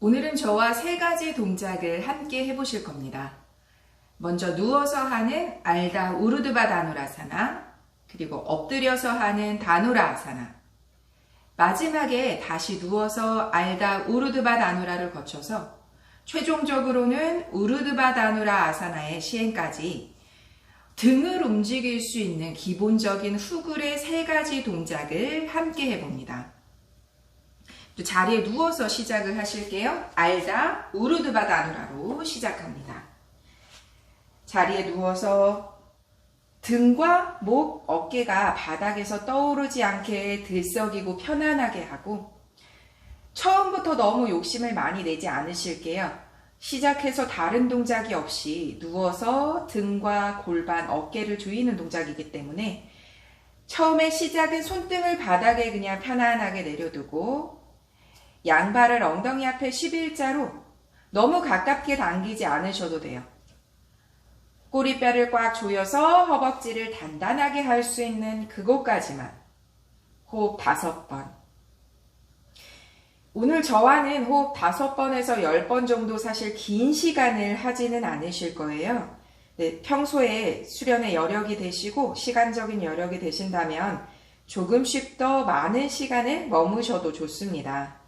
오늘은 저와 세 가지 동작을 함께 해보실 겁니다. 먼저 누워서 하는 알다 우르드바 다누라사나, 그리고 엎드려서 하는 다누라 아사나, 마지막에 다시 누워서 알다 우르드바 다누라를 거쳐서 최종적으로는 우르드바 다누라 아사나의 시행까지 등을 움직일 수 있는 기본적인 후굴의 세 가지 동작을 함께 해봅니다. 자리에 누워서 시작을 하실게요. 알다 우르드바 다누라로 시작합니다. 자리에 누워서 등과 목, 어깨가 바닥에서 떠오르지 않게 들썩이고 편안하게 하고, 처음부터 너무 욕심을 많이 내지 않으실게요. 시작해서 다른 동작이 없이 누워서 등과 골반, 어깨를 조이는 동작이기 때문에 처음에 시작은 손등을 바닥에 그냥 편안하게 내려두고 양발을 엉덩이 앞에 11자로 너무 가깝게 당기지 않으셔도 돼요. 꼬리뼈를 꽉 조여서 허벅지를 단단하게 할 수 있는 그곳까지만 호흡 5번. 오늘 저와는 호흡 5번에서 10번 정도 사실 긴 시간을 하지는 않으실 거예요. 네, 평소에 수련의 여력이 되시고 시간적인 여력이 되신다면 조금씩 더 많은 시간을 머무셔도 좋습니다.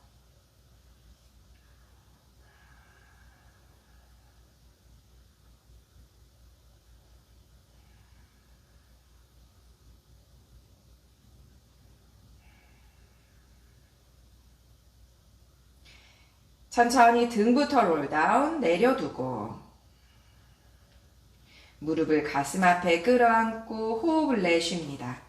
천천히 등부터 롤다운 내려두고 무릎을 가슴 앞에 끌어안고 호흡을 내쉽니다.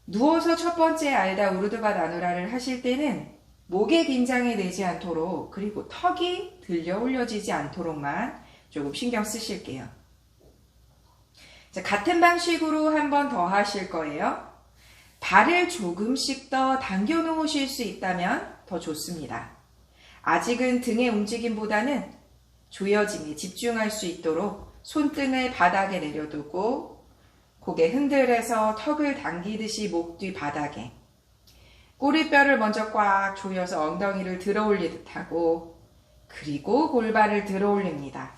누워서 첫 번째 알다 우르드바 다누라를 하실 때는 목에 긴장이 되지 않도록, 그리고 턱이 들려 올려지지 않도록만 조금 신경 쓰실게요. 자, 같은 방식으로 한 번 더 하실 거예요. 발을 조금씩 더 당겨 놓으실 수 있다면 더 좋습니다. 아직은 등의 움직임보다는 조여짐에 집중할 수 있도록 손등을 바닥에 내려두고 고개 흔들어서 턱을 당기듯이 목 뒤 바닥에, 꼬리뼈를 먼저 꽉 조여서 엉덩이를 들어 올리듯 하고, 그리고 골반을 들어 올립니다.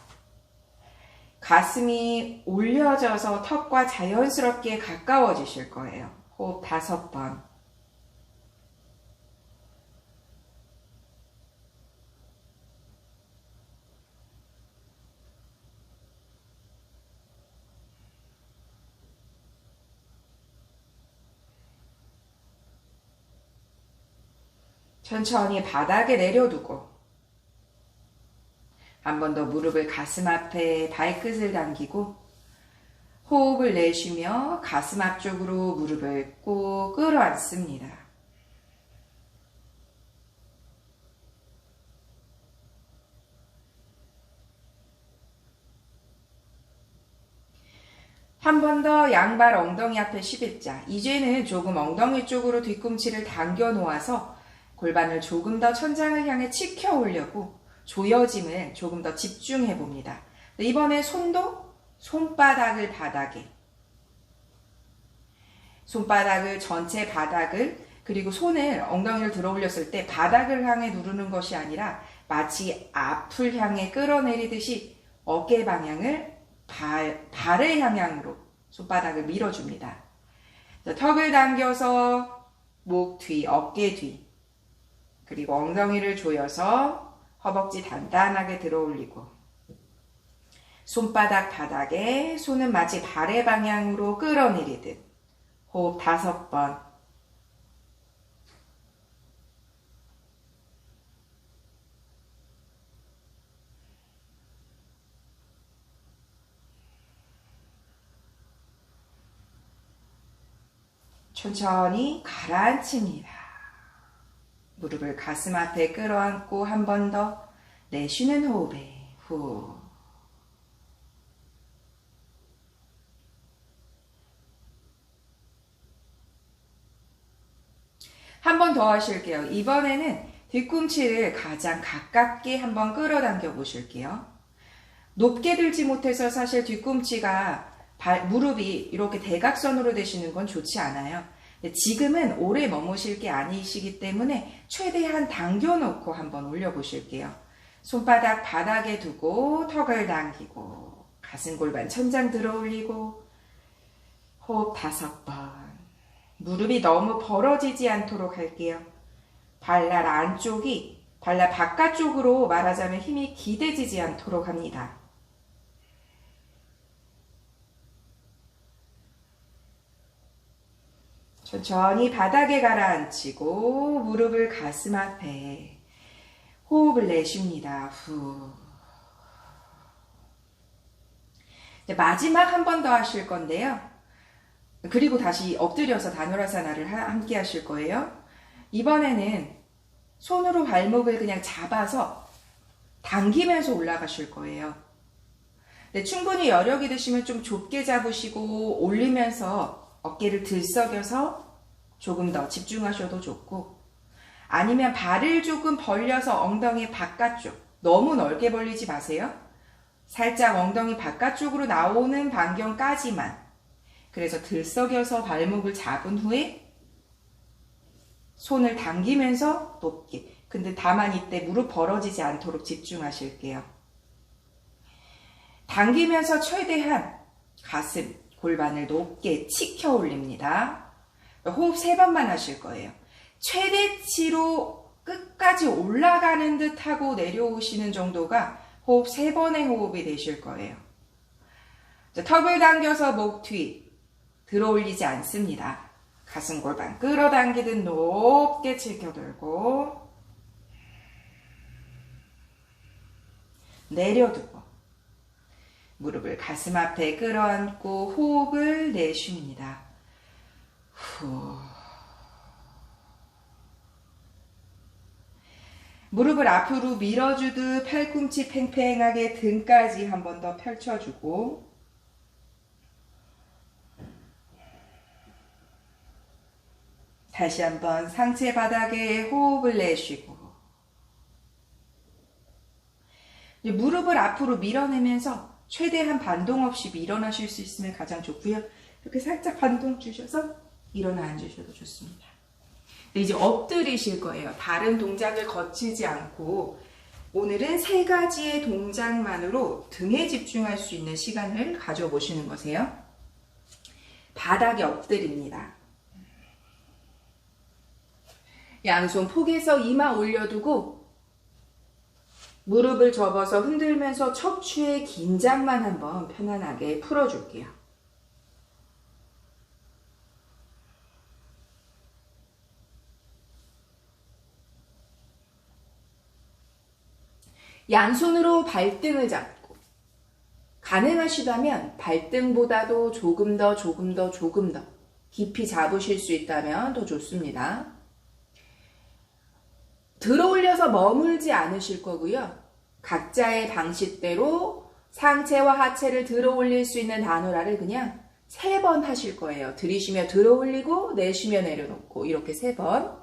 가슴이 올려져서 턱과 자연스럽게 가까워지실 거예요. 호흡 5번. 천천히 바닥에 내려두고 한 번 더 무릎을 가슴 앞에 발끝을 당기고 호흡을 내쉬며 가슴 앞쪽으로 무릎을 꼭 끌어안습니다. 한 번 더 양발 엉덩이 앞에 11자. 이제는 조금 엉덩이 쪽으로 뒤꿈치를 당겨 놓아서 골반을 조금 더 천장을 향해 치켜 올려고 조여짐을 조금 더 집중해 봅니다. 이번에 손도 손바닥을 바닥에, 손바닥을 전체 바닥을, 그리고 손을 엉덩이를 들어 올렸을 때 바닥을 향해 누르는 것이 아니라 마치 앞을 향해 끌어내리듯이 어깨 방향을 발의 향향으로 손바닥을 밀어줍니다. 턱을 당겨서 목 뒤, 어깨 뒤, 그리고 엉덩이를 조여서 허벅지 단단하게 들어 올리고 손바닥 바닥에, 손은 마치 발의 방향으로 끌어내리듯 호흡 5번. 천천히 가라앉힙니다. 무릎을 가슴 앞에 끌어안고 한 번 더 내쉬는 호흡에 후. 한 번 더 하실게요. 이번에는 뒤꿈치를 가장 가깝게 한번 끌어당겨 보실게요. 높게 들지 못해서 사실 뒤꿈치가 무릎이 이렇게 대각선으로 되시는 건 좋지 않아요. 지금은 오래 머무실 게 아니시기 때문에 최대한 당겨놓고 한번 올려보실게요. 손바닥 바닥에 두고 턱을 당기고 가슴 골반 천장 들어 올리고 호흡 5번. 무릎이 너무 벌어지지 않도록 할게요. 발날 안쪽이 발날 바깥쪽으로 말하자면 힘이 기대지지 않도록 합니다. 천천히 바닥에 가라앉히고 무릎을 가슴 앞에 호흡을 내쉽니다. 후. 마지막 한 번 더 하실 건데요. 그리고 다시 엎드려서 다누라사나를 함께 하실 거예요. 이번에는 손으로 발목을 그냥 잡아서 당기면서 올라가실 거예요. 네, 충분히 여력이 되시면 좀 좁게 잡으시고 올리면서 어깨를 들썩여서 조금 더 집중하셔도 좋고, 아니면 발을 조금 벌려서 엉덩이 바깥쪽, 너무 넓게 벌리지 마세요. 살짝 엉덩이 바깥쪽으로 나오는 반경까지만. 그래서 들썩여서 발목을 잡은 후에 손을 당기면서 높게. 근데 다만 이때 무릎 벌어지지 않도록 집중하실게요. 당기면서 최대한 가슴, 골반을 높게 치켜 올립니다. 호흡 3번만 하실 거예요. 최대치로 끝까지 올라가는 듯 하고 내려오시는 정도가 호흡 3번의 호흡이 되실 거예요. 자, 턱을 당겨서 목 뒤 들어 올리지 않습니다. 가슴 골반 끌어당기듯 높게 치켜들고 내려두고 무릎을 가슴 앞에 끌어안고 호흡을 내쉽니다. 후. 무릎을 앞으로 밀어주듯 팔꿈치 팽팽하게 등까지 한 번 더 펼쳐주고 다시 한번 상체 바닥에 호흡을 내쉬고 무릎을 앞으로 밀어내면서 최대한 반동 없이 밀어나실 수 있으면 가장 좋고요. 이렇게 살짝 반동 주셔서 일어나 앉으셔도 좋습니다. 이제 엎드리실 거예요. 다른 동작을 거치지 않고 오늘은 3가지의 동작만으로 등에 집중할 수 있는 시간을 가져보시는 거세요. 바닥에 엎드립니다. 양손 폭에서 이마 올려두고 무릎을 접어서 흔들면서 척추의 긴장만 한번 편안하게 풀어줄게요. 양손으로 발등을 잡고 가능하시다면 발등보다도 조금 더 깊이 잡으실 수 있다면 더 좋습니다. 들어 올려서 머물지 않으실 거고요. 각자의 방식대로 상체와 하체를 들어 올릴 수 있는 다누라를 그냥 3번 하실 거예요. 들이쉬며 들어 올리고 내쉬며 내려놓고 이렇게 3번.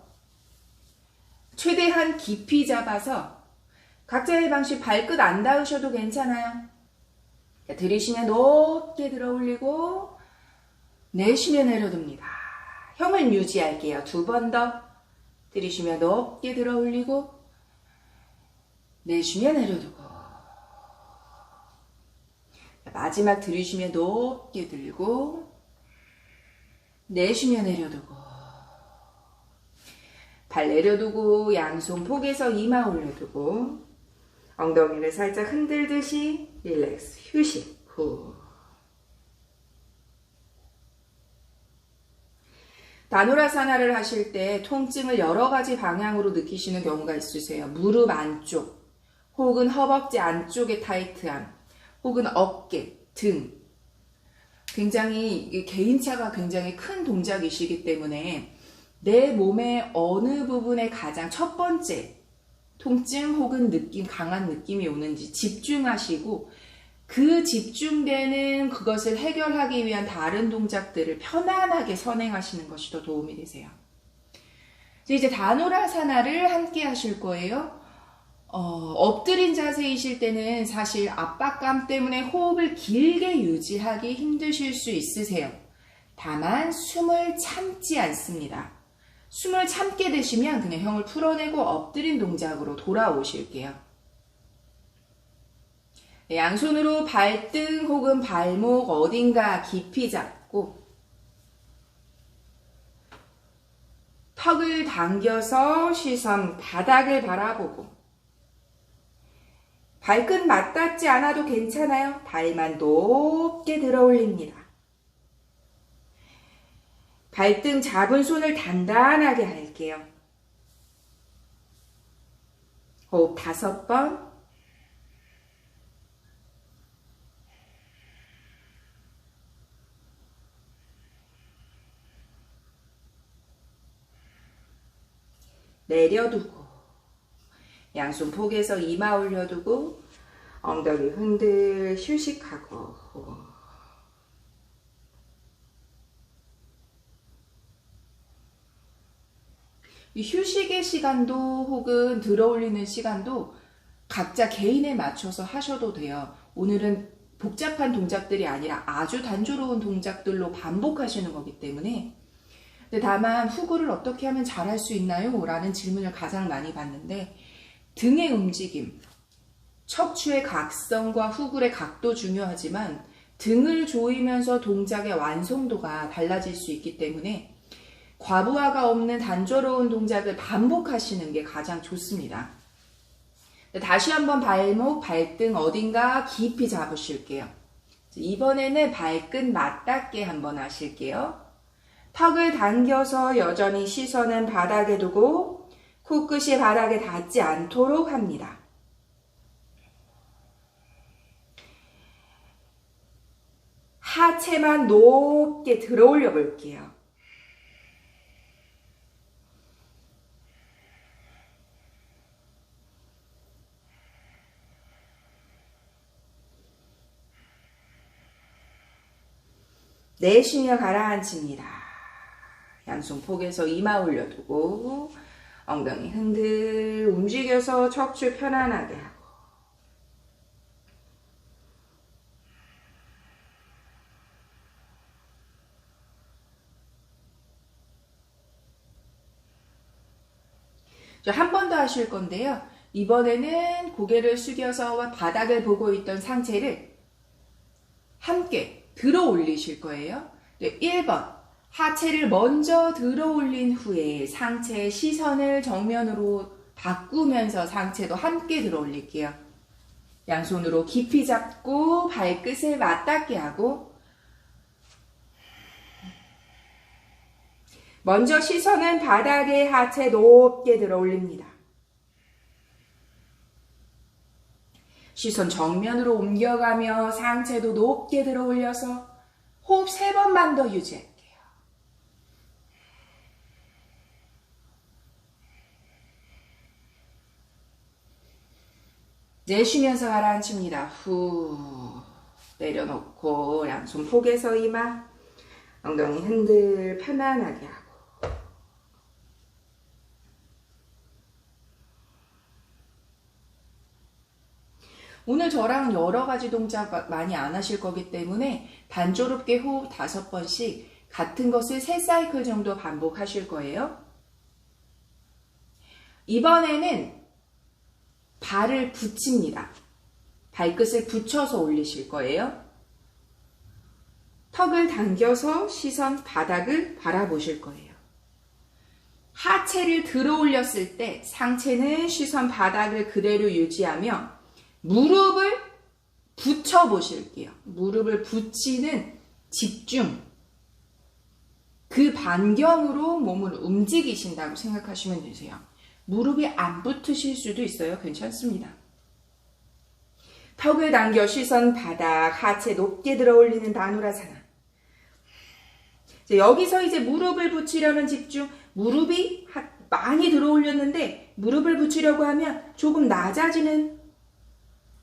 최대한 깊이 잡아서 각자의 방식 발끝 안 닿으셔도 괜찮아요. 들이쉬며 높게 들어 올리고 내쉬며 내려둡니다. 형을 유지할게요. 2번 더. 들이쉬며 높게 들어 올리고 내쉬며 내려두고 마지막 들이쉬며 높게 들고 내쉬며 내려두고 발 내려두고 양손 폭에서 이마 올려두고 엉덩이를 살짝 흔들듯이 릴렉스 휴식 후. 다누라사나를 하실 때 통증을 여러 가지 방향으로 느끼시는 경우가 있으세요. 무릎 안쪽, 혹은 허벅지 안쪽의 타이트함, 혹은 어깨, 등. 굉장히 개인차가 굉장히 큰 동작이시기 때문에 내 몸의 어느 부분에 가장 첫 번째 통증 혹은 느낌, 강한 느낌이 오는지 집중하시고 그 집중되는 그것을 해결하기 위한 다른 동작들을 편안하게 선행하시는 것이 더 도움이 되세요. 이제 다누라사나를 함께 하실 거예요. 엎드린 자세이실 때는 사실 압박감 때문에 호흡을 길게 유지하기 힘드실 수 있으세요. 다만 숨을 참지 않습니다. 숨을 참게 되시면 그냥 혀를 풀어내고 엎드린 동작으로 돌아오실게요. 네, 양손으로 발등 혹은 발목 어딘가 깊이 잡고 턱을 당겨서 시선 바닥을 바라보고 발끝 맞닿지 않아도 괜찮아요. 발만 높게 들어 올립니다. 발등 잡은 손을 단단하게 할게요. 호흡 5번. 내려두고 양손 폭에서 이마 올려두고 엉덩이 흔들 휴식하고 이 휴식의 시간도 혹은 들어 올리는 시간도 각자 개인에 맞춰서 하셔도 돼요. 오늘은 복잡한 동작들이 아니라 아주 단조로운 동작들로 반복하시는 거기 때문에 근데 다만 후구를 어떻게 하면 잘할 수 있나요? 라는 질문을 가장 많이 받는데 등의 움직임, 척추의 각성과 후굴의 각도 중요하지만 등을 조이면서 동작의 완성도가 달라질 수 있기 때문에 과부하가 없는 단조로운 동작을 반복하시는 게 가장 좋습니다. 다시 한번 발목, 발등 어딘가 깊이 잡으실게요. 이번에는 발끝 맞닿게 한번 하실게요. 턱을 당겨서 여전히 시선은 바닥에 두고 코끝이 바닥에 닿지 않도록 합니다. 하체만 높게 들어 올려 볼게요. 내쉬며 가라앉힙니다. 양손 폭에서 이마 올려두고 엉덩이 흔들 움직여서 척추 편안하게 하고 한 번 더 하실 건데요. 이번에는 고개를 숙여서 바닥을 보고 있던 상체를 함께 들어 올리실 거예요. 1번 하체를 먼저 들어 올린 후에 상체의 시선을 정면으로 바꾸면서 상체도 함께 들어 올릴게요. 양손으로 깊이 잡고 발끝을 맞닿게 하고 먼저 시선은 바닥에 하체 높게 들어 올립니다. 시선 정면으로 옮겨가며 상체도 높게 들어 올려서 호흡 3번만 더 유지할게요. 내쉬면서 가라앉힙니다. 후 내려놓고 양손 폭에서 이마 엉덩이 흔들 편안하게 하고 오늘 저랑 여러 가지 동작 많이 안 하실 거기 때문에 단조롭게 호흡 5번씩 같은 것을 3사이클 정도 반복하실 거예요. 이번에는 발을 붙입니다. 발끝을 붙여서 올리실 거예요. 턱을 당겨서 시선 바닥을 바라보실 거예요. 하체를 들어 올렸을 때 상체는 시선 바닥을 그대로 유지하며 무릎을 붙여 보실게요. 무릎을 붙이는 집중. 그 반경으로 몸을 움직이신다고 생각하시면 되세요. 무릎이 안 붙으실 수도 있어요. 괜찮습니다. 턱을 당겨 시선 바닥, 하체 높게 들어 올리는 다누라사나. 여기서 이제 무릎을 붙이려는 집중. 무릎이 많이 들어 올렸는데 무릎을 붙이려고 하면 조금 낮아지는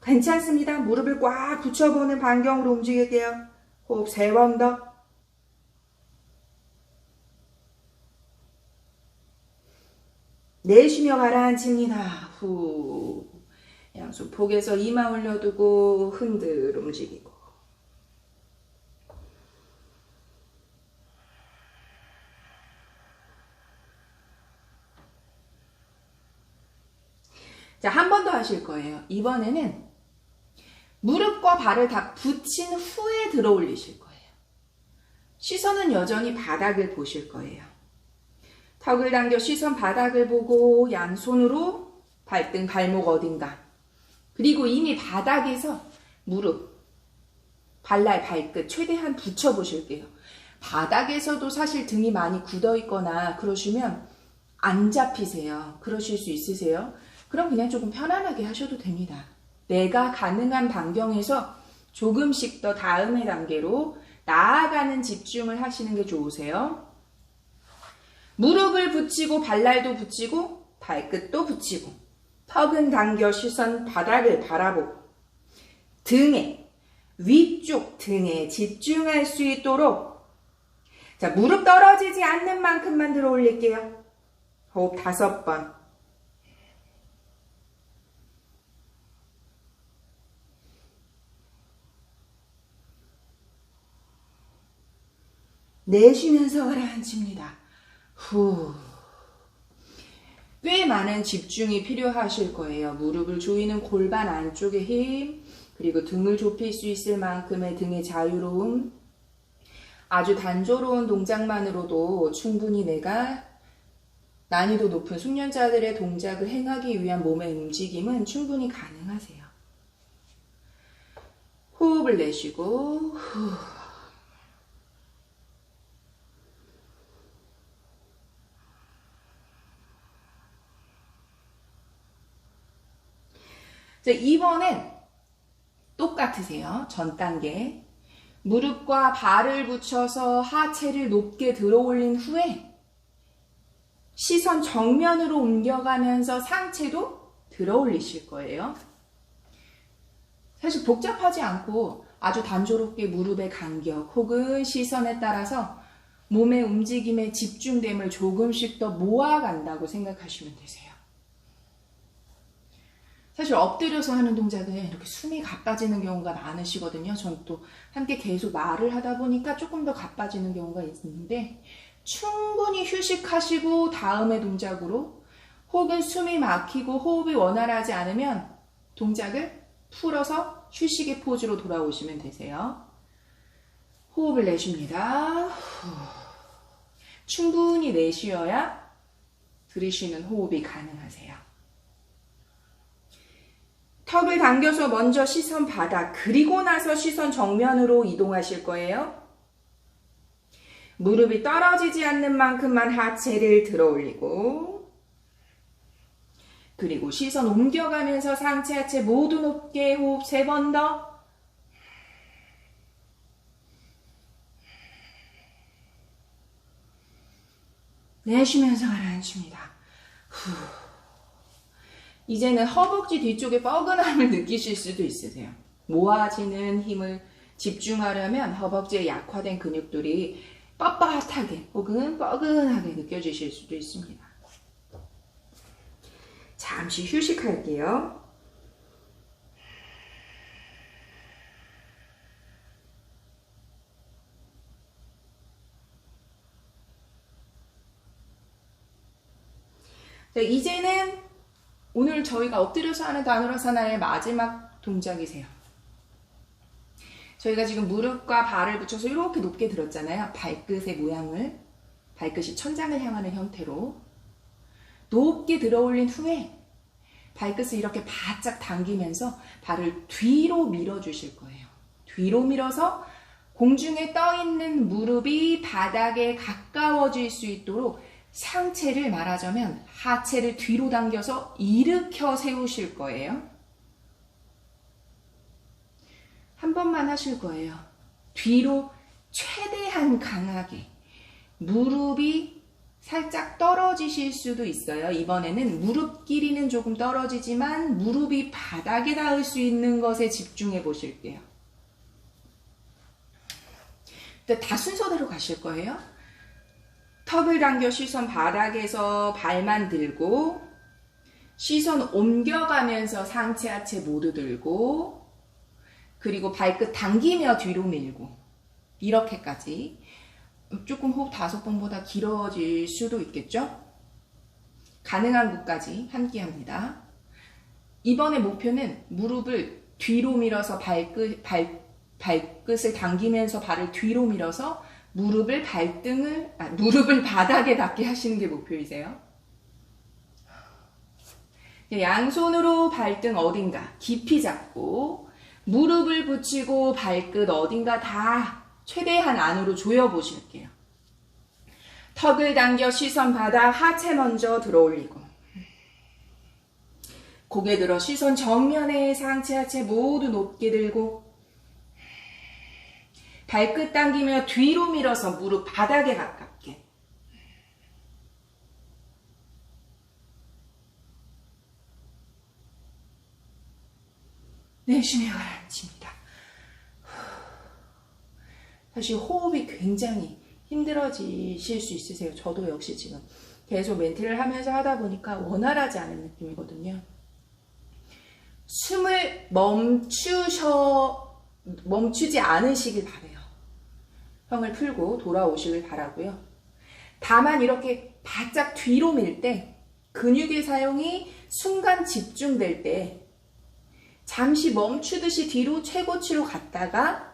괜찮습니다. 무릎을 꽉 붙여보는 반경으로 움직일게요. 호흡 3번 더. 내쉬며 가라앉힙니다. 후. 양손 폭에서 이마 올려두고 흔들 움직이고. 자, 한 번 더 하실 거예요. 이번에는 무릎과 발을 다 붙인 후에 들어 올리실 거예요. 시선은 여전히 바닥을 보실 거예요. 턱을 당겨 시선 바닥을 보고 양손으로 발등, 발목 어딘가. 그리고 이미 바닥에서 무릎, 발날, 발끝 최대한 붙여보실게요. 바닥에서도 사실 등이 많이 굳어 있거나 그러시면 안 잡히세요. 그러실 수 있으세요? 그럼 그냥 조금 편안하게 하셔도 됩니다. 내가 가능한 반경에서 조금씩 더 다음의 단계로 나아가는 집중을 하시는 게 좋으세요. 무릎을 붙이고 발날도 붙이고 발끝도 붙이고 턱은 당겨 시선 바닥을 바라보고 등에 위쪽 등에 집중할 수 있도록 자, 무릎 떨어지지 않는 만큼만 들어 올릴게요. 호흡 5번. 내쉬면서 가라앉힙니다. 후. 꽤 많은 집중이 필요하실 거예요. 무릎을 조이는 골반 안쪽의 힘, 그리고 등을 좁힐 수 있을 만큼의 등의 자유로움, 아주 단조로운 동작만으로도 충분히 내가 난이도 높은 숙련자들의 동작을 행하기 위한 몸의 움직임은 충분히 가능하세요. 호흡을 내쉬고 후. 자, 이번엔 똑같으세요. 전 단계. 무릎과 발을 붙여서 하체를 높게 들어 올린 후에 시선 정면으로 옮겨가면서 상체도 들어 올리실 거예요. 사실 복잡하지 않고 아주 단조롭게 무릎의 간격 혹은 시선에 따라서 몸의 움직임에 집중됨을 조금씩 더 모아간다고 생각하시면 되세요. 사실 엎드려서 하는 동작은 이렇게 숨이 가빠지는 경우가 많으시거든요. 전 또 함께 계속 말을 하다 보니까 조금 더 가빠지는 경우가 있는데 충분히 휴식하시고 다음의 동작으로 혹은 숨이 막히고 호흡이 원활하지 않으면 동작을 풀어서 휴식의 포즈로 돌아오시면 되세요. 호흡을 내쉽니다. 충분히 내쉬어야 들이쉬는 호흡이 가능하세요. 턱을 당겨서 먼저 시선 바닥, 그리고 나서 시선 정면으로 이동하실 거예요. 무릎이 떨어지지 않는 만큼만 하체를 들어 올리고 그리고 시선 옮겨가면서 상체, 하체 모두 높게 호흡 3번 더. 내쉬면서 가라앉힙니다. 후. 이제는 허벅지 뒤쪽에 뻐근함을 느끼실 수도 있으세요. 모아지는 힘을 집중하려면 허벅지에 약화된 근육들이 뻣뻣하게 혹은 뻐근하게 느껴지실 수도 있습니다. 잠시 휴식할게요. 자, 이제는 오늘 저희가 엎드려서 하는 다누라사나의 마지막 동작이세요. 저희가 지금 무릎과 발을 붙여서 이렇게 높게 들었잖아요. 발끝의 모양을, 발끝이 천장을 향하는 형태로 높게 들어 올린 후에 발끝을 이렇게 바짝 당기면서 발을 뒤로 밀어주실 거예요. 뒤로 밀어서 공중에 떠 있는 무릎이 바닥에 가까워질 수 있도록 상체를 말하자면 하체를 뒤로 당겨서 일으켜 세우실 거예요. 한 번만 하실 거예요. 뒤로 최대한 강하게. 무릎이 살짝 떨어지실 수도 있어요. 이번에는 무릎 길이는 조금 떨어지지만 무릎이 바닥에 닿을 수 있는 것에 집중해 보실게요. 다 순서대로 가실 거예요. 턱을 당겨 시선 바닥에서 발만 들고 시선 옮겨가면서 상체 하체 모두 들고 그리고 발끝 당기며 뒤로 밀고 이렇게까지 조금 호흡 5번보다 길어질 수도 있겠죠? 가능한 곳까지 함께 합니다. 이번에 목표는 무릎을 뒤로 밀어서 발끝을 당기면서 발을 뒤로 밀어서 무릎을 바닥에 닿게 하시는 게 목표이세요. 양손으로 발등 어딘가 깊이 잡고 무릎을 붙이고 발끝 어딘가 다 최대한 안으로 조여 보실게요. 턱을 당겨 시선 바닥, 하체 먼저 들어 올리고 고개 들어 시선 정면에 상체 하체 모두 높게 들고 발끝 당기며 뒤로 밀어서 무릎 바닥에 가깝게 내쉬며 가라앉힙니다. 사실 호흡이 굉장히 힘들어지실 수 있으세요. 저도 역시 지금 계속 멘트를 하면서 하다 보니까 원활하지 않은 느낌이거든요. 숨을 멈추지 않으시길 바래요. 형을 풀고 돌아오시길 바라고요. 다만 이렇게 바짝 뒤로 밀 때 근육의 사용이 순간 집중될 때 잠시 멈추듯이 뒤로 최고치로 갔다가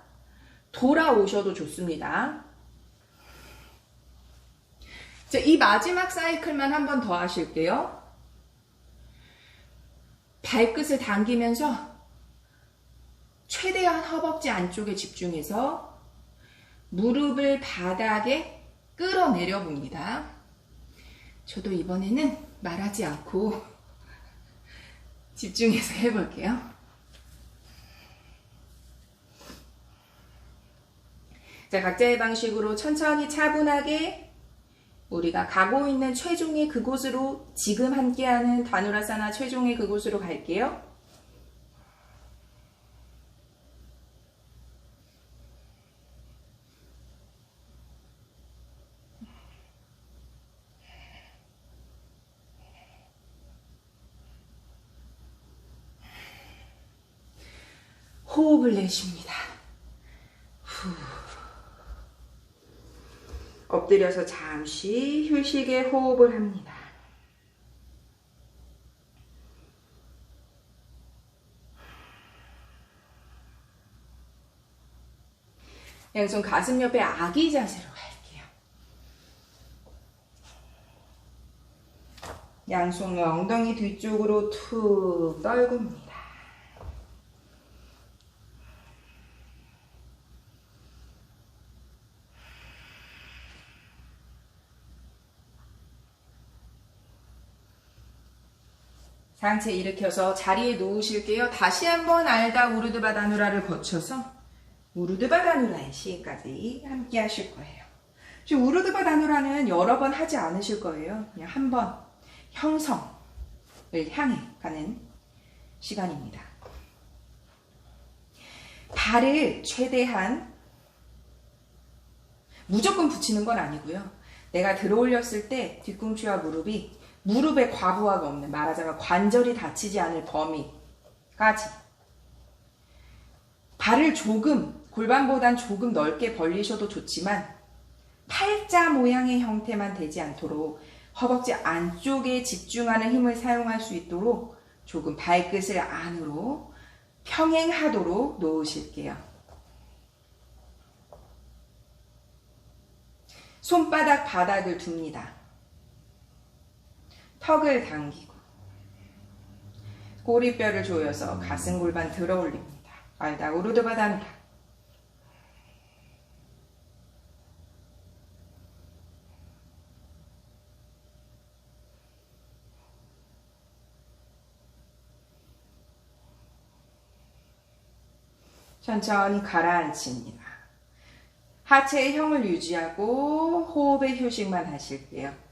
돌아오셔도 좋습니다. 자, 이 마지막 사이클만 한 번 더 하실게요. 발끝을 당기면서 최대한 허벅지 안쪽에 집중해서 무릎을 바닥에 끌어내려 봅니다. 저도 이번에는 말하지 않고 집중해서 해볼게요. 자, 각자의 방식으로 천천히 차분하게 우리가 가고 있는 최종의 그곳으로 지금 함께하는 다누라사나 최종의 그곳으로 갈게요. 호흡을 내쉽니다. 후. 엎드려서 잠시 휴식에 호흡을 합니다. 양손 가슴 옆에 아기 자세로 갈게요. 양손을 엉덩이 뒤쪽으로 툭 떨굽니다. 상체 일으켜서 자리에 놓으실게요. 다시 한번 알다 우르드바다누라를 거쳐서 우르드바다누라의 시까지 함께 하실 거예요. 지금 우르드바다누라는 여러 번 하지 않으실 거예요. 그냥 한 번 형성을 향해 가는 시간입니다. 발을 최대한 무조건 붙이는 건 아니고요. 내가 들어 올렸을 때 뒤꿈치와 무릎에 과부하가 없는, 말하자면 관절이 다치지 않을 범위까지 발을 골반보단 조금 넓게 벌리셔도 좋지만 팔자 모양의 형태만 되지 않도록 허벅지 안쪽에 집중하는 힘을 사용할 수 있도록 조금 발끝을 안으로 평행하도록 놓으실게요. 손바닥 바닥을 둡니다. 턱을 당기고 꼬리뼈를 조여서 가슴 골반 들어 올립니다. 알다 우르드바다누라. 천천히 가라앉힙니다. 하체의 형을 유지하고 호흡의 휴식만 하실게요.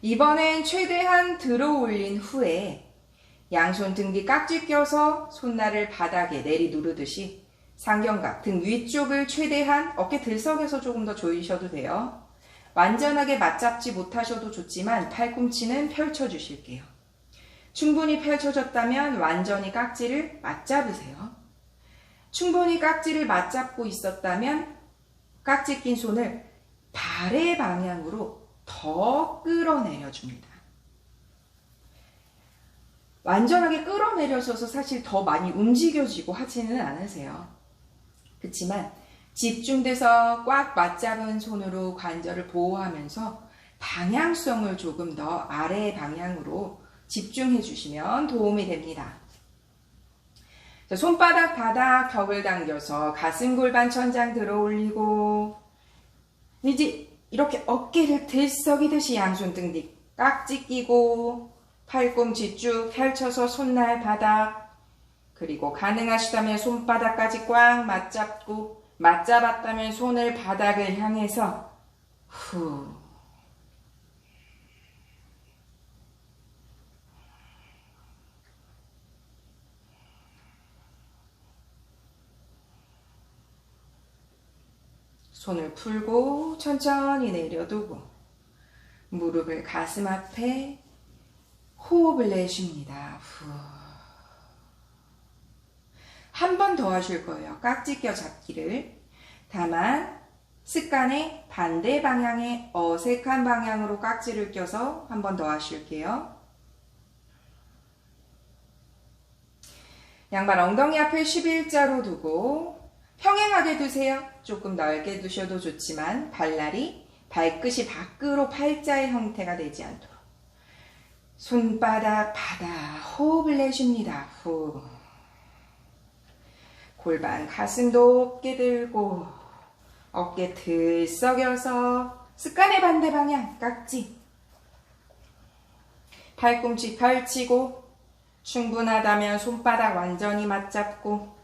이번엔 최대한 들어 올린 후에 양손 등 뒤 깍지 껴서 손날을 바닥에 내리 누르듯이 상견각, 등 위쪽을 최대한 어깨 들썩여서 조금 더 조이셔도 돼요. 완전하게 맞잡지 못하셔도 좋지만 팔꿈치는 펼쳐주실게요. 충분히 펼쳐졌다면 완전히 깍지를 맞잡으세요. 충분히 깍지를 맞잡고 있었다면 깍지 낀 손을 발의 방향으로 더 끌어내려 줍니다. 완전하게 끌어내려져서 사실 더 많이 움직여지고 하지는 않으세요. 그렇지만 집중돼서 꽉 맞잡은 손으로 관절을 보호하면서 방향성을 조금 더 아래 방향으로 집중해 주시면 도움이 됩니다. 자, 손바닥 바닥 벽을 당겨서 가슴 골반 천장 들어 올리고 이제 이렇게 어깨를 들썩이듯이 양손 등 뒤 깍지 끼고 팔꿈치 쭉 펼쳐서 손날 바닥, 그리고 가능하시다면 손바닥까지 꽉 맞잡고 맞잡았다면 손을 바닥을 향해서 후 손을 풀고 천천히 내려두고 무릎을 가슴 앞에 호흡을 내쉽니다. 한 번 더 하실 거예요. 깍지 껴 잡기를. 다만 습관의 반대 방향의 어색한 방향으로 깍지를 껴서 한 번 더 하실게요. 양발 엉덩이 앞을 11자로 두고 평행하게 두세요. 조금 넓게 두셔도 좋지만 발날이 발끝이 밖으로 팔자의 형태가 되지 않도록 손바닥 바닥 호흡을 내쉽니다. 후. 골반 가슴 높게 들고 어깨 들썩여서 습관의 반대 방향 깍지 팔꿈치 펼치고 충분하다면 손바닥 완전히 맞잡고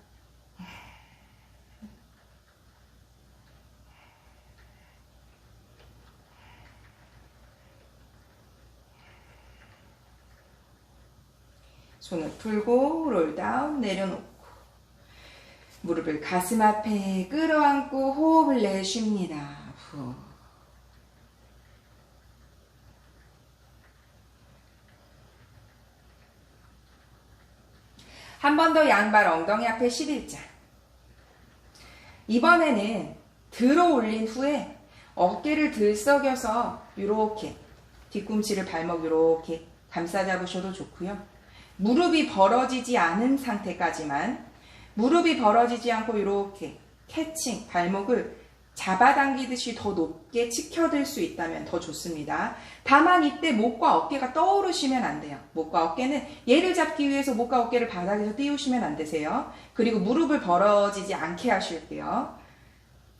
손을 풀고 롤다운 내려놓고 무릎을 가슴 앞에 끌어안고 호흡을 내쉽니다. 후. 한 번 더 양발 엉덩이 앞에 11자. 이번에는 들어 올린 후에 어깨를 들썩여서 이렇게 뒤꿈치를 발목 이렇게 감싸 잡으셔도 좋고요. 무릎이 벌어지지 않은 상태까지만 무릎이 벌어지지 않고 이렇게 캐칭 발목을 잡아당기듯이 더 높게 치켜들 수 있다면 더 좋습니다. 다만 이때 목과 어깨가 떠오르시면 안 돼요. 목과 어깨는 얘를 잡기 위해서 목과 어깨를 바닥에서 띄우시면 안 되세요. 그리고 무릎을 벌어지지 않게 하실게요.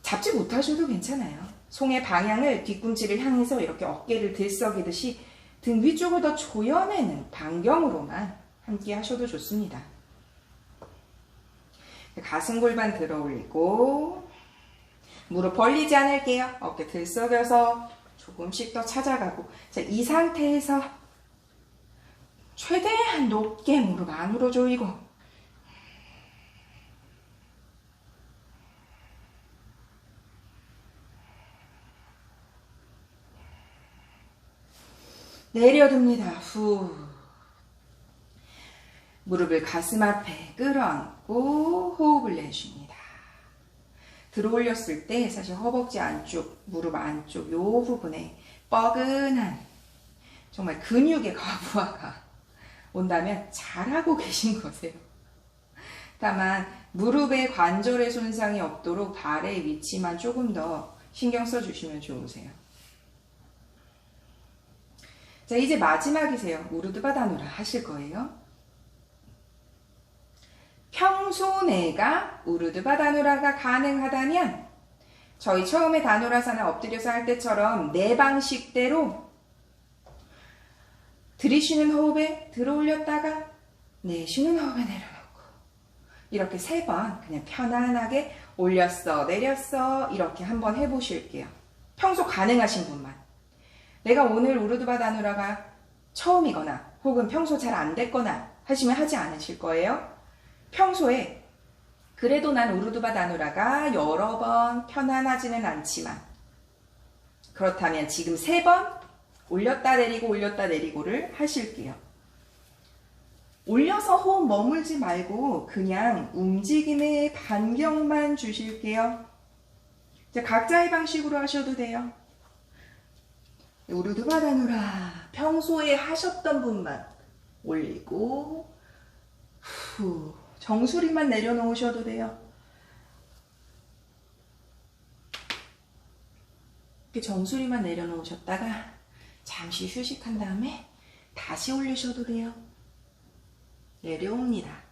잡지 못하셔도 괜찮아요. 손의 방향을 뒤꿈치를 향해서 이렇게 어깨를 들썩이듯이 등 위쪽을 더 조여내는 반경으로만 함께 하셔도 좋습니다. 가슴 골반 들어 올리고 무릎 벌리지 않을게요. 어깨 들썩여서 조금씩 더 찾아가고 자, 이 상태에서 최대한 높게 무릎 안으로 조이고 내려둡니다. 후. 무릎을 가슴 앞에 끌어안고 호흡을 내쉽니다. 들어 올렸을 때 사실 허벅지 안쪽, 무릎 안쪽 요 부분에 뻐근한 정말 근육의 과부하가 온다면 잘하고 계신 거세요. 다만 무릎의 관절의 손상이 없도록 발의 위치만 조금 더 신경 써주시면 좋으세요. 자, 이제 마지막이세요. 우르드바 다누라 하실 거예요. 평소 내가 우르드바 다누라가 가능하다면 저희 처음에 다누라사나 엎드려서 할 때처럼 내 방식대로 들이쉬는 호흡에 들어 올렸다가 내쉬는 호흡에 내려놓고 이렇게 3번 그냥 편안하게 올렸어 내렸어 이렇게 한번 해보실게요. 평소 가능하신 분만. 내가 오늘 우르드바 다누라가 처음이거나 혹은 평소 잘 안 됐거나 하시면 하지 않으실 거예요. 평소에 그래도 난 우르드바 다누라가 여러 번 편안하지는 않지만 그렇다면 지금 3번 올렸다 내리고 올렸다 내리고를 하실게요. 올려서 호흡 머물지 말고 그냥 움직임의 반경만 주실게요. 자, 각자의 방식으로 하셔도 돼요. 우르드바다누라 평소에 하셨던 분만 올리고 후 정수리만 내려놓으셔도 돼요. 이렇게 정수리만 내려놓으셨다가 잠시 휴식한 다음에 다시 올리셔도 돼요. 내려옵니다.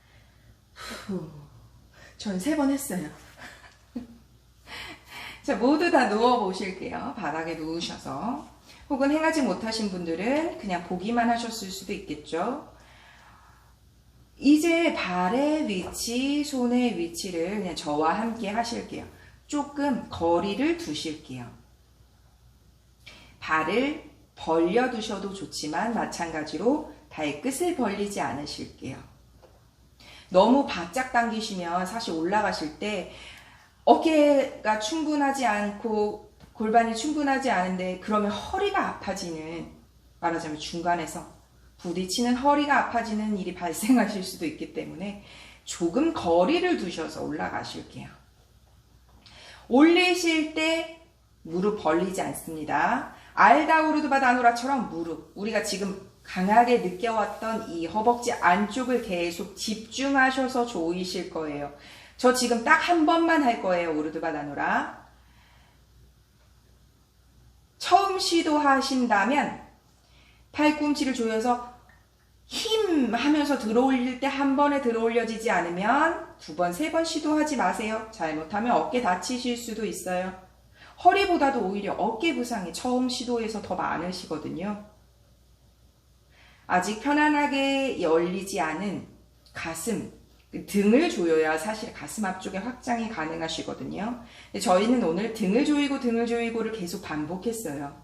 전 3번 했어요. 자, 모두 다 누워 보실게요. 바닥에 누우셔서. 혹은 행하지 못하신 분들은 그냥 보기만 하셨을 수도 있겠죠. 이제 발의 위치, 손의 위치를 그냥 저와 함께 하실게요. 조금 거리를 두실게요. 발을 벌려 두셔도 좋지만 마찬가지로 발끝을 벌리지 않으실게요. 너무 바짝 당기시면 사실 올라가실 때 어깨가 충분하지 않고 골반이 충분하지 않은데 그러면 허리가 아파지는, 말하자면 중간에서 부딪히는 허리가 아파지는 일이 발생하실 수도 있기 때문에 조금 거리를 두셔서 올라가실게요. 올리실 때 무릎 벌리지 않습니다. 알다우르드바다누라처럼 무릎, 우리가 지금 강하게 느껴왔던 이 허벅지 안쪽을 계속 집중하셔서 조이실 거예요. 저 지금 딱 한 번만 할 거예요. 우르드바다누라. 처음 시도하신다면 팔꿈치를 조여서 힘 하면서 들어올릴 때 한 번에 들어올려지지 않으면 2번, 3번 시도하지 마세요. 잘못하면 어깨 다치실 수도 있어요. 허리보다도 오히려 어깨 부상이 처음 시도에서 더 많으시거든요. 아직 편안하게 열리지 않은 가슴, 등을 조여야 사실 가슴 앞쪽에 확장이 가능하시거든요. 근데 저희는 오늘 등을 조이고를 계속 반복했어요.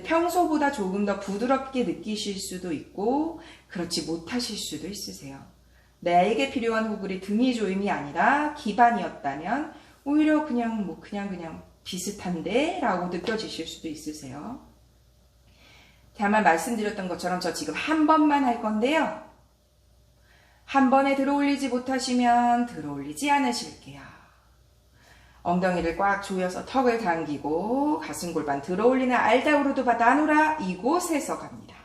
평소보다 조금 더 부드럽게 느끼실 수도 있고 그렇지 못하실 수도 있으세요. 나에게 필요한 호흡이 등이 조임이 아니라 기반이었다면 오히려 그냥 비슷한데 라고 느껴지실 수도 있으세요. 다만 말씀드렸던 것처럼 저 지금 한 번만 할 건데요. 한 번에 들어올리지 못하시면 들어올리지 않으실게요. 엉덩이를 꽉 조여서 턱을 당기고 가슴 골반 들어올리는 알다우르드바다누라 이곳에서 갑니다.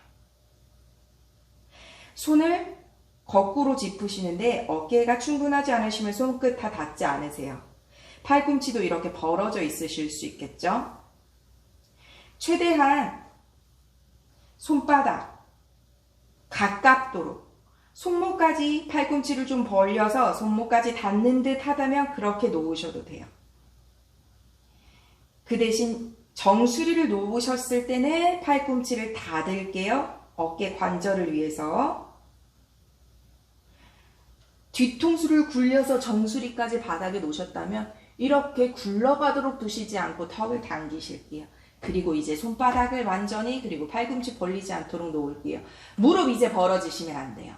손을 거꾸로 짚으시는데 어깨가 충분하지 않으시면 손끝 다 닿지 않으세요. 팔꿈치도 이렇게 벌어져 있으실 수 있겠죠? 최대한 손바닥 가깝도록 손목까지 팔꿈치를 좀 벌려서 손목까지 닿는 듯 하다면 그렇게 놓으셔도 돼요. 그 대신 정수리를 놓으셨을 때는 팔꿈치를 닫을게요. 어깨 관절을 위해서. 뒤통수를 굴려서 정수리까지 바닥에 놓으셨다면 이렇게 굴러가도록 두시지 않고 턱을 당기실게요. 그리고 이제 손바닥을 완전히 그리고 팔꿈치 벌리지 않도록 놓을게요. 무릎 이제 벌어지시면 안 돼요.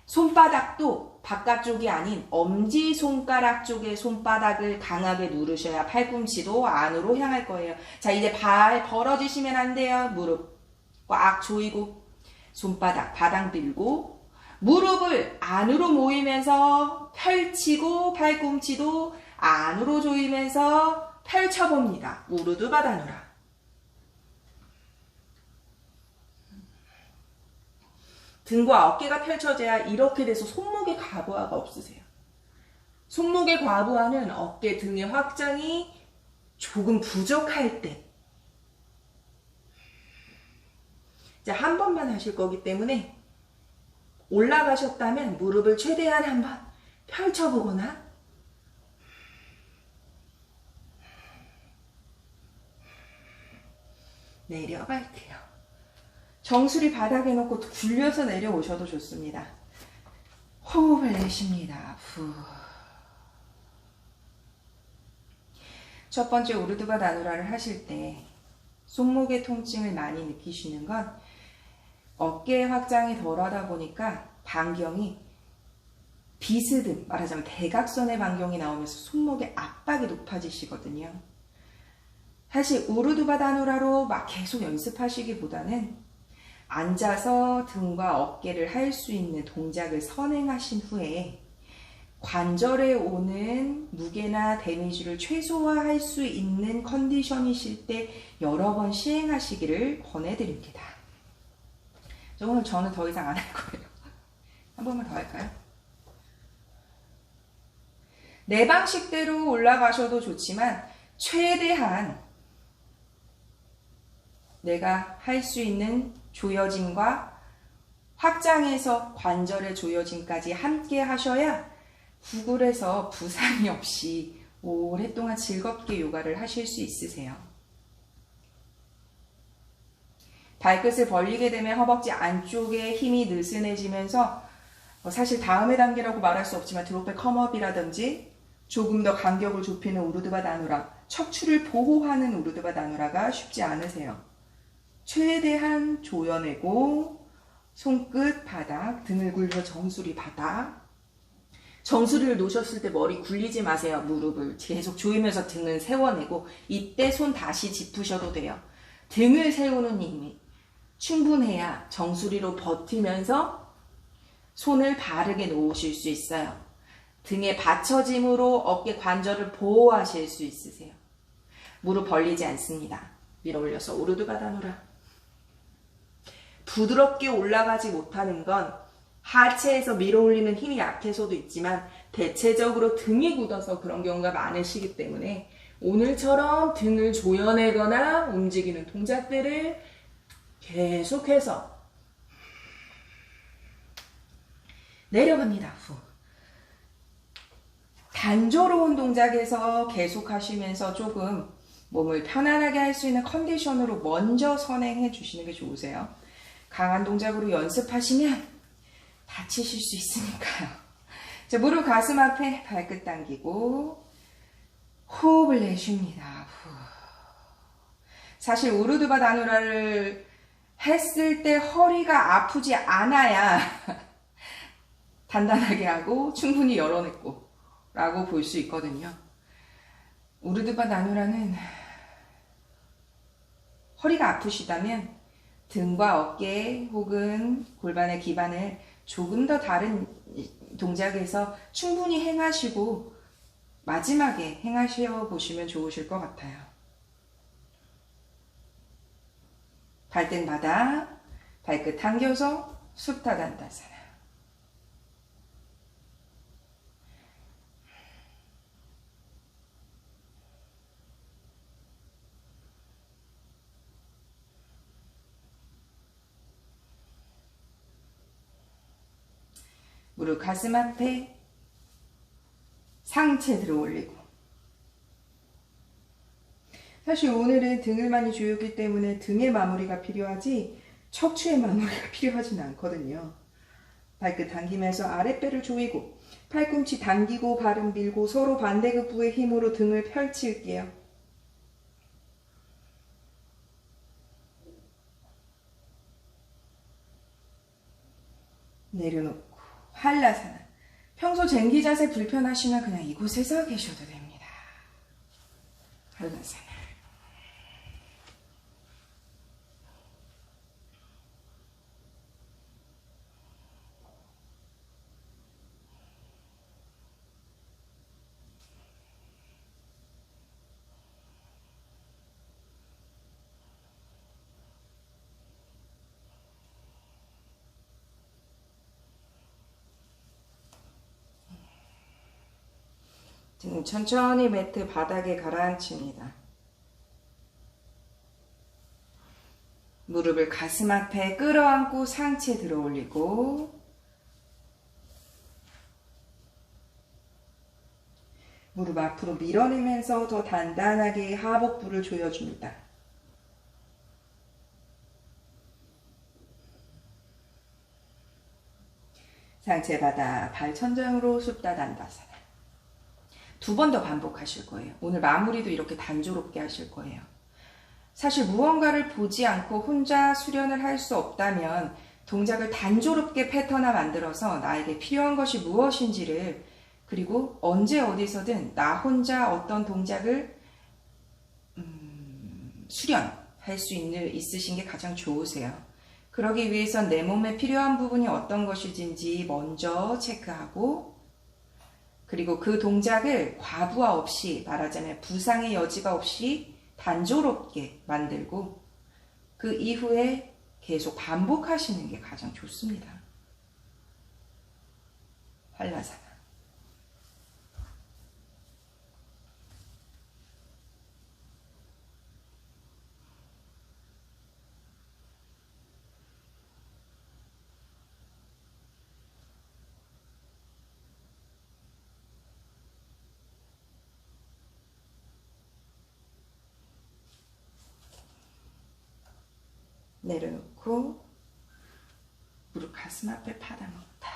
손바닥도 바깥쪽이 아닌 엄지손가락 쪽에 손바닥을 강하게 누르셔야 팔꿈치도 안으로 향할 거예요. 자, 이제 발 벌어지시면 안 돼요. 무릎 꽉 조이고 손바닥 바닥 들고 무릎을 안으로 모이면서 펼치고 팔꿈치도 안으로 조이면서 펼쳐봅니다. 우르드바다누라. 등과 어깨가 펼쳐져야 이렇게 돼서 손목에 과부하가 없으세요. 손목에 과부하는 어깨 등의 확장이 조금 부족할 때. 이제 한 번만 하실 거기 때문에 올라가셨다면 무릎을 최대한 한번 펼쳐보거나 내려갈게요. 정수리 바닥에 놓고 굴려서 내려오셔도 좋습니다. 호흡을 내쉽니다. 후. 첫 번째 우르드바다누라를 하실 때 손목의 통증을 많이 느끼시는 건 어깨 확장이 덜하다 보니까 반경이 비스듬, 말하자면 대각선의 반경이 나오면서 손목의 압박이 높아지시거든요. 사실 우르드바다누라로 막 계속 연습하시기보다는 앉아서 등과 어깨를 할 수 있는 동작을 선행하신 후에 관절에 오는 무게나 데미지를 최소화할 수 있는 컨디션이실 때 여러 번 시행하시기를 권해드립니다. 오늘 저는 더 이상 안 할 거예요. 한 번만 더 할까요? 내 방식대로 올라가셔도 좋지만 최대한 내가 할 수 있는 조여짐과 확장해서 관절의 조여짐까지 함께 하셔야 구글에서 부상이 없이 오랫동안 즐겁게 요가를 하실 수 있으세요. 발끝을 벌리게 되면 허벅지 안쪽에 힘이 느슨해지면서 사실 다음의 단계라고 말할 수 없지만 드롭백 컴업이라든지 조금 더 간격을 좁히는 우르드바 다누라, 척추를 보호하는 우르드바 다누라가 쉽지 않으세요. 최대한 조여내고 손끝 바닥, 등을 굴려 정수리 바닥. 정수리를 놓으셨을 때 머리 굴리지 마세요. 무릎을 계속 조이면서 등을 세워내고 이때 손 다시 짚으셔도 돼요. 등을 세우는 힘이 충분해야 정수리로 버티면서 손을 바르게 놓으실 수 있어요. 등의 받쳐짐으로 어깨 관절을 보호하실 수 있으세요. 무릎 벌리지 않습니다. 밀어 올려서 우르드바 다누라. 부드럽게 올라가지 못하는 건 하체에서 밀어 올리는 힘이 약해서도 있지만 대체적으로 등이 굳어서 그런 경우가 많으시기 때문에 오늘처럼 등을 조여내거나 움직이는 동작들을 계속해서 내려갑니다. 후. 단조로운 동작에서 계속 하시면서 조금 몸을 편안하게 할 수 있는 컨디션으로 먼저 선행해 주시는 게 좋으세요. 강한 동작으로 연습하시면 다치실 수 있으니까요. 자, 무릎 가슴 앞에 발끝 당기고 호흡을 내쉽니다. 후. 사실 우르드바 다누라를 했을 때 허리가 아프지 않아야 단단하게 하고 충분히 열어냈고 라고 볼 수 있거든요. 우르드바 다누라는 허리가 아프시다면 등과 어깨 혹은 골반의 기반을 조금 더 다른 동작에서 충분히 행하시고 마지막에 행하셔 보시면 좋으실 것 같아요. 발등 바닥, 발끝 당겨서 수타단다사나. 무릎 가슴 앞에 상체 들어 올리고. 사실 오늘은 등을 많이 조였기 때문에 등의 마무리가 필요하지 척추의 마무리가 필요하진 않거든요. 발끝 당기면서 아랫배를 조이고 팔꿈치 당기고 발은 밀고 서로 반대급부의 힘으로 등을 펼칠게요. 내려놓고 한라사나. 평소 쟁기 자세 불편하시면 그냥 이곳에서 계셔도 됩니다. 한라사나. 등 천천히 매트 바닥에 가라앉힙니다. 무릎을 가슴 앞에 끌어안고 상체 들어 올리고 무릎 앞으로 밀어내면서 더 단단하게 하복부를 조여줍니다. 상체 바닥 발 천장으로 supta dandasana. 두 번 더 반복하실 거예요. 오늘 마무리도 이렇게 단조롭게 하실 거예요. 사실 무언가를 보지 않고 혼자 수련을 할 수 없다면 동작을 단조롭게 패턴화 만들어서 나에게 필요한 것이 무엇인지를 그리고 언제 어디서든 나 혼자 어떤 동작을 수련할 수 있으신 게 가장 좋으세요. 그러기 위해선 내 몸에 필요한 부분이 어떤 것인지 먼저 체크하고, 그리고 그 동작을 과부하 없이, 말하자면 부상의 여지가 없이 단조롭게 만들고, 그 이후에 계속 반복하시는 게 가장 좋습니다. 한라사나. 내려놓고 무릎 가슴 앞에 받아 놓다.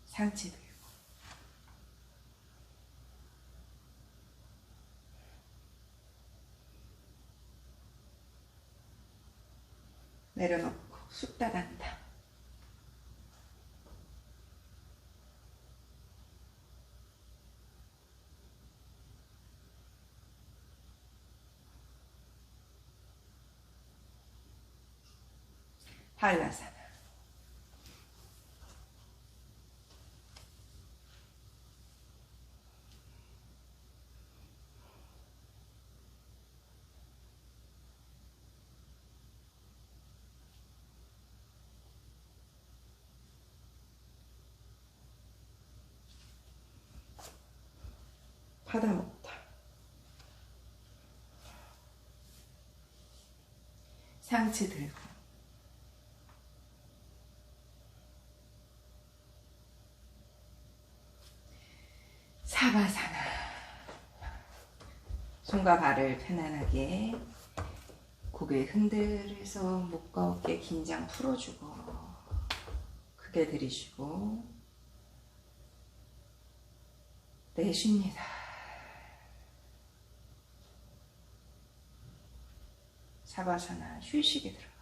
상체 들고 내려놓고 쑥다간다. 한라사나. 받아 먹다. 상체 들고 사바사나. 손과 발을 편안하게 고개 흔들어서 목과 어깨 긴장 풀어주고, 크게 들이쉬고 내쉽니다. 사바사나 휴식에 들어.